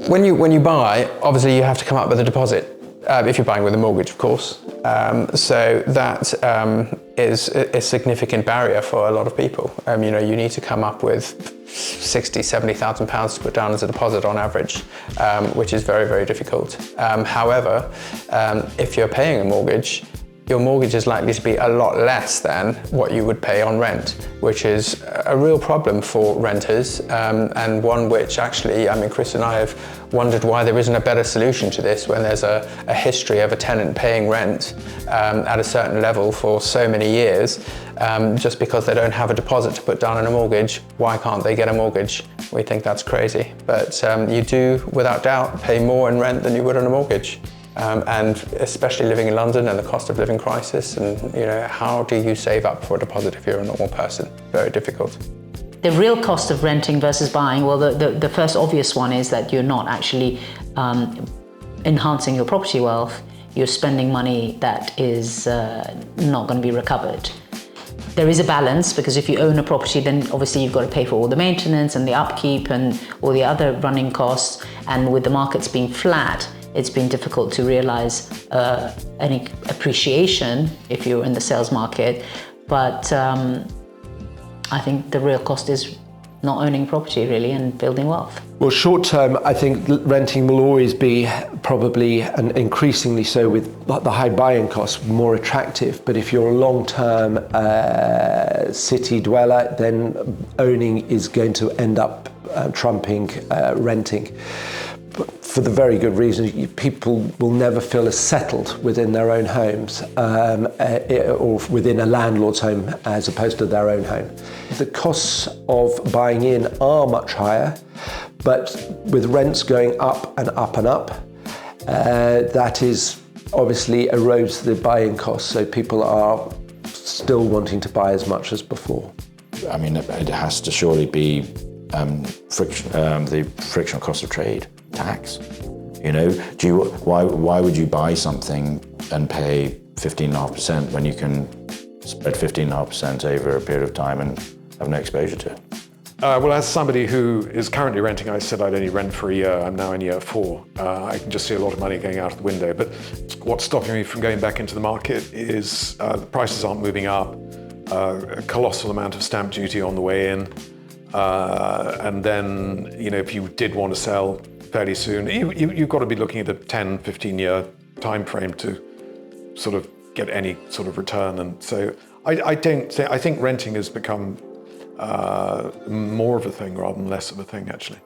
When you buy, obviously you have to come up with a deposit. If you're buying with a mortgage, of course. So that is a significant barrier for a lot of people. You need to come up with 60, 70,000 pounds to put down as a deposit on average, which is very, very difficult. However, if you're paying a mortgage, your mortgage is likely to be a lot less than what you would pay on rent, which is a real problem for renters, and one which actually, Chris and I have wondered why there isn't a better solution to this when there's a history of a tenant paying rent at a certain level for so many years. Just because they don't have a deposit to put down on a mortgage, why can't they get a mortgage? We think that's crazy. But you do, without doubt, pay more in rent than you would on a mortgage. And especially living in London and the cost of living crisis, and how do you save up for a deposit if you're a normal person? Very difficult. The real cost of renting versus buying, well, the first obvious one is that you're not actually enhancing your property wealth. You're spending money that is not going to be recovered. There is a balance, because if you own a property, then obviously you've got to pay for all the maintenance and the upkeep and all the other running costs. And with the markets being flat, it's been difficult to realize any appreciation if you're in the sales market. But I think the real cost is not owning property, really, and building wealth. Well, short term, I think renting will always be probably, and increasingly so with the high buying costs, more attractive. But if you're a long-term city dweller, then owning is going to end up trumping renting. For the very good reason, people will never feel as settled within their own homes or within a landlord's home as opposed to their own home. The costs of buying in are much higher, but with rents going up and up and up, that is obviously erodes the buying costs. So people are still wanting to buy as much as before. It has to surely be the frictional cost of trade. Tax, why would you buy something and pay 15.5% when you can spread 15.5% over a period of time and have no exposure to it? Well, as somebody who is currently renting, I said I'd only rent for a year. I'm now in year 4. I can just see a lot of money going out of the window. But what's stopping me from going back into the market is the prices aren't moving up, a colossal amount of stamp duty on the way in, and then if you did want to sell fairly soon, you've got to be looking at a 10, 15-year time frame to sort of get any sort of return. And so I think renting has become more of a thing rather than less of a thing, actually.